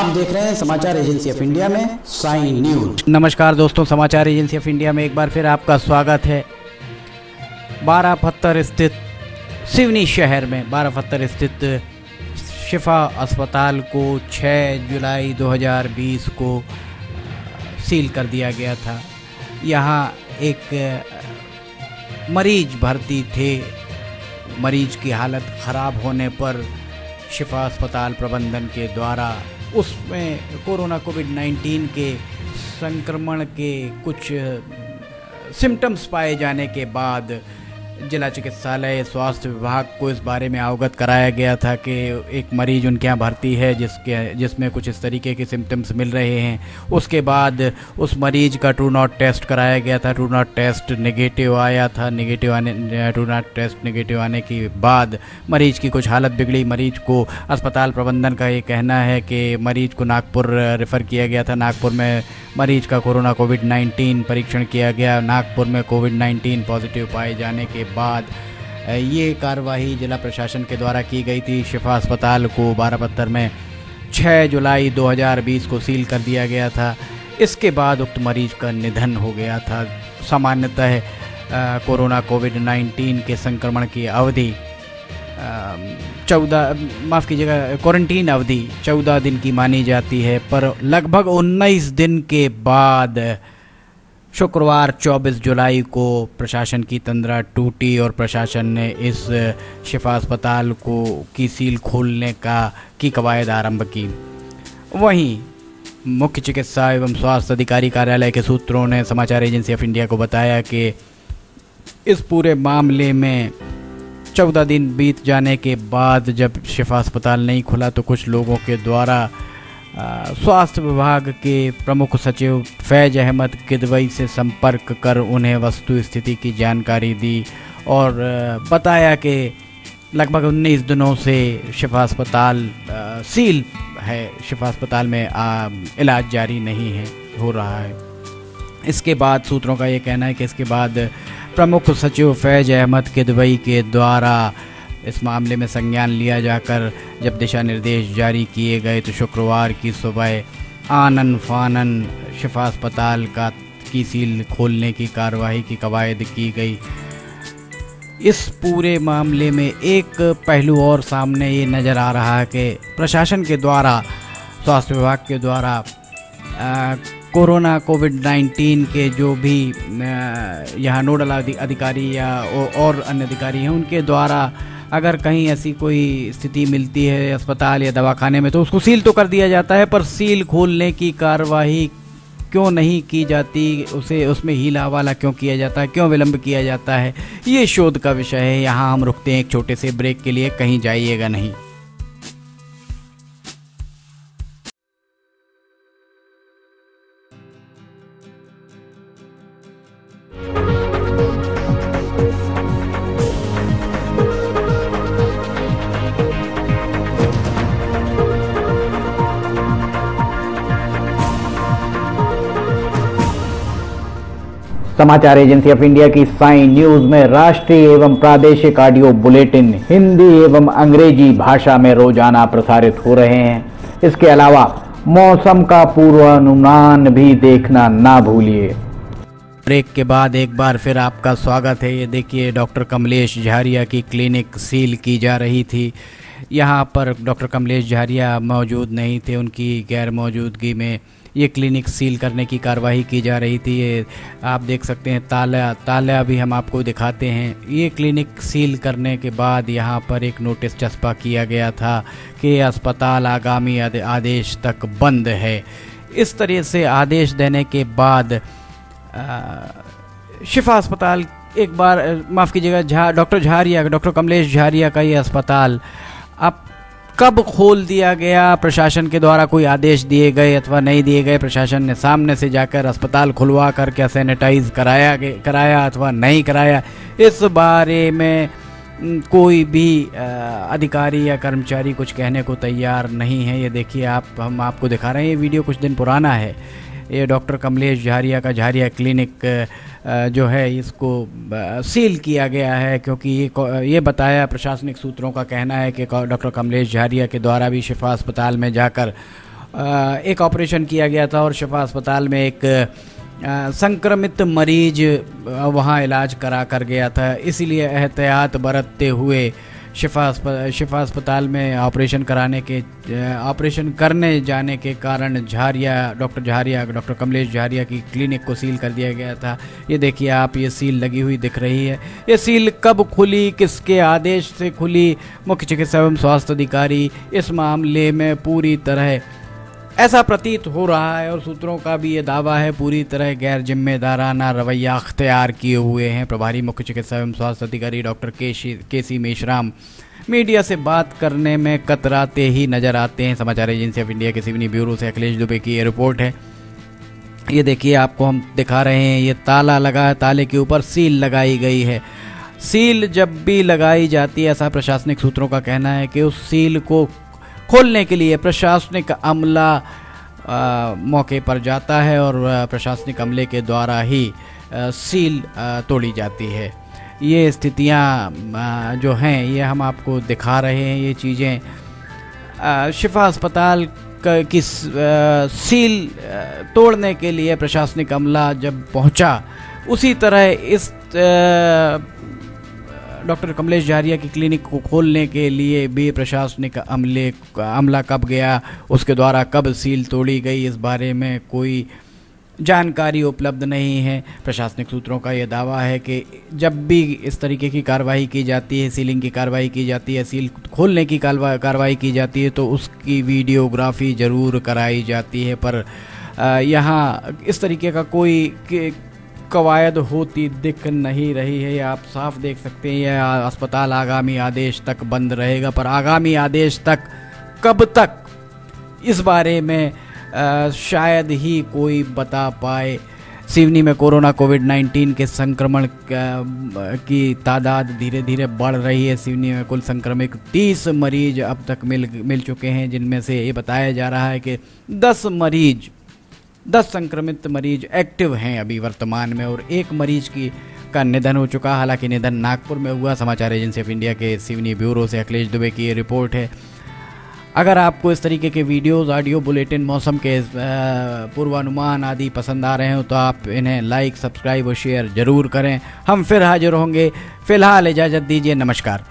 आप देख रहे हैं समाचार एजेंसी ऑफ इंडिया में साइन न्यूज। नमस्कार दोस्तों, समाचार एजेंसी ऑफ इंडिया में एक बार फिर आपका स्वागत है। बारापत्थर स्थित सिवनी शहर में बारापत्थर स्थित शिफा अस्पताल को 6 जुलाई 2020 को सील कर दिया गया था। यहाँ एक मरीज भर्ती थे। मरीज की हालत ख़राब होने पर शिफा अस्पताल प्रबंधन के द्वारा उसमें कोविड-19 के संक्रमण के कुछ सिम्टम्स पाए जाने के बाद जिला चिकित्सालय स्वास्थ्य विभाग को इस बारे में अवगत कराया गया था कि एक मरीज उनके यहाँ भर्ती है जिसमें कुछ इस तरीके के सिम्टम्स मिल रहे हैं। उसके बाद उस मरीज का ट्रू नॉट टेस्ट कराया गया था। ट्रू नॉट टेस्ट नेगेटिव आया था। ट्रू नॉट टेस्ट नेगेटिव आने के बाद मरीज की कुछ हालत बिगड़ी। मरीज को अस्पताल प्रबंधन का ये कहना है कि मरीज को नागपुर रेफ़र किया गया था। नागपुर में मरीज का कोविड-19 परीक्षण किया गया। नागपुर में कोविड-19 पॉजिटिव पाए जाने के बाद ये कार्रवाई जिला प्रशासन के द्वारा की गई थी। शिफा अस्पताल को बारापत्थर में 6 जुलाई 2020 को सील कर दिया गया था। इसके बाद उक्त मरीज का निधन हो गया था। सामान्यतः कोविड-19 के संक्रमण की अवधि क्वारंटीन अवधि 14 दिन की मानी जाती है, पर लगभग 19 दिन के बाद शुक्रवार 24 जुलाई को प्रशासन की तंद्रा टूटी और प्रशासन ने इस शिफा अस्पताल की सील खोलने की कवायद आरंभ की। वहीं मुख्य चिकित्सा एवं स्वास्थ्य अधिकारी कार्यालय के सूत्रों ने समाचार एजेंसी ऑफ इंडिया को बताया कि इस पूरे मामले में 14 दिन बीत जाने के बाद जब शिफा अस्पताल नहीं खुला तो कुछ लोगों के द्वारा स्वास्थ्य विभाग के प्रमुख सचिव फैज अहमद किदवई से संपर्क कर उन्हें वस्तु स्थिति की जानकारी दी और बताया कि लगभग 19 दिनों से शिफा अस्पताल सील है। शिफा अस्पताल में इलाज जारी नहीं हो रहा है। इसके बाद सूत्रों का ये कहना है कि इसके बाद प्रमुख सचिव फैज अहमद किदवई के द्वारा इस मामले में संज्ञान लिया जाकर जब दिशा निर्देश जारी किए गए तो शुक्रवार की सुबह आनन फानन शिफा अस्पताल की सील खोलने की कार्रवाई की कवायद की गई। इस पूरे मामले में एक पहलू और सामने ये नज़र आ रहा है कि प्रशासन के द्वारा स्वास्थ्य विभाग के द्वारा कोविड-19 के जो भी यहाँ नोडल अधिकारी या और अन्य अधिकारी हैं उनके द्वारा अगर कहीं ऐसी कोई स्थिति मिलती है अस्पताल या दवाखाने में तो उसको सील तो कर दिया जाता है, पर सील खोलने की कार्रवाई क्यों नहीं की जाती, उसमें हीला हवाला क्यों किया जाता है, क्यों विलंब किया जाता है, ये शोध का विषय है। यहाँ हम रुकते हैं एक छोटे से ब्रेक के लिए, कहीं जाइएगा नहीं। समाचार एजेंसी ऑफ इंडिया की साइन न्यूज में राष्ट्रीय एवं प्रादेशिक ऑडियो बुलेटिन हिंदी एवं अंग्रेजी भाषा में रोजाना प्रसारित हो रहे हैं। इसके अलावा मौसम का पूर्वानुमान भी देखना ना भूलिए। ब्रेक के बाद एक बार फिर आपका स्वागत है। ये देखिए, डॉक्टर कमलेश झारिया की क्लिनिक सील की जा रही थी। यहाँ पर डॉक्टर कमलेश झारिया मौजूद नहीं थे, उनकी गैर मौजूदगी में ये क्लिनिक सील करने की कार्रवाई की जा रही थी। ये आप देख सकते हैं, ताला भी हम आपको दिखाते हैं। ये क्लिनिक सील करने के बाद यहाँ पर एक नोटिस चस्पा किया गया था कि अस्पताल आगामी आदेश तक बंद है। इस तरह से आदेश देने के बाद शिफा अस्पताल एक बार माफ़ कीजिएगा डॉक्टर कमलेश झारिया का ये अस्पताल अब कब खोल दिया गया, प्रशासन के द्वारा कोई आदेश दिए गए अथवा नहीं दिए गए, प्रशासन ने सामने से जाकर अस्पताल खुलवा कर क्या सैनिटाइज कराया अथवा नहीं कराया, इस बारे में कोई भी अधिकारी या कर्मचारी कुछ कहने को तैयार नहीं है। ये देखिए, हम आपको दिखा रहे हैं, ये वीडियो कुछ दिन पुराना है। ये डॉक्टर कमलेश झारिया का झारिया क्लिनिक जो है इसको सील किया गया है, क्योंकि ये बताया, प्रशासनिक सूत्रों का कहना है कि डॉक्टर कमलेश झारिया के द्वारा भी शिफा अस्पताल में जाकर एक ऑपरेशन किया गया था और शिफा अस्पताल में एक संक्रमित मरीज वहां इलाज करा कर गया था। इसीलिए एहतियात बरतते हुए शिफा अस्पताल में ऑपरेशन करने जाने के कारण डॉक्टर कमलेश झारिया की क्लिनिक को सील कर दिया गया था। ये देखिए आप, ये सील लगी हुई दिख रही है। ये सील कब खुली, किसके आदेश से खुली, मुख्य चिकित्सा एवं स्वास्थ्य अधिकारी इस मामले में पूरी तरह, ऐसा प्रतीत हो रहा है और सूत्रों का भी ये दावा है, पूरी तरह गैर जिम्मेदाराना रवैया अख्तियार किए हुए हैं। प्रभारी मुख्य चिकित्सा एवं स्वास्थ्य अधिकारी डॉक्टर के.सी. मेश्राम मीडिया से बात करने में कतराते ही नजर आते हैं। समाचार एजेंसी ऑफ इंडिया के सिवनी ब्यूरो से अखिलेश दुबे की ये रिपोर्ट है। ये देखिए, आपको हम दिखा रहे हैं, ये ताला लगा है, ताले के ऊपर सील लगाई गई है। सील जब भी लगाई जाती है, ऐसा प्रशासनिक सूत्रों का कहना है कि उस सील को खोलने के लिए प्रशासनिक अमला मौके पर जाता है और प्रशासनिक अमले के द्वारा ही सील तोड़ी जाती है। ये स्थितियां जो हैं ये हम आपको दिखा रहे हैं। ये चीज़ें शिफा अस्पताल की सील तोड़ने के लिए प्रशासनिक अमला जब पहुंचा, उसी तरह इस डॉक्टर कमलेश झारिया की क्लिनिक को खोलने के लिए भी प्रशासनिक अमला कब गया, उसके द्वारा कब सील तोड़ी गई, इस बारे में कोई जानकारी उपलब्ध नहीं है। प्रशासनिक सूत्रों का यह दावा है कि जब भी इस तरीके की कार्रवाई की जाती है, सीलिंग की कार्रवाई की जाती है, सील खोलने की कार्रवाई की जाती है, तो उसकी वीडियोग्राफी ज़रूर कराई जाती है। पर यहाँ इस तरीके का कोई कवायद होती दिख नहीं रही है। आप साफ देख सकते हैं यह अस्पताल आगामी आदेश तक बंद रहेगा, पर आगामी आदेश तक कब तक, इस बारे में शायद ही कोई बता पाए। सिवनी में कोविड-19 के संक्रमण की तादाद धीरे धीरे बढ़ रही है। सिवनी में कुल संक्रमित 30 मरीज अब तक मिल चुके हैं, जिनमें से ये बताया जा रहा है कि 10 संक्रमित मरीज एक्टिव हैं अभी वर्तमान में, और एक मरीज का निधन हो चुका। हालांकि निधन नागपुर में हुआ। समाचार एजेंसी ऑफ इंडिया के सिवनी ब्यूरो से अखिलेश दुबे की ये रिपोर्ट है। अगर आपको इस तरीके के वीडियोस, ऑडियो बुलेटिन, मौसम के पूर्वानुमान आदि पसंद आ रहे हो तो आप इन्हें लाइक, सब्सक्राइब और शेयर ज़रूर करें। हम फिर हाजिर होंगे। फिलहाल इजाज़त दीजिए, नमस्कार।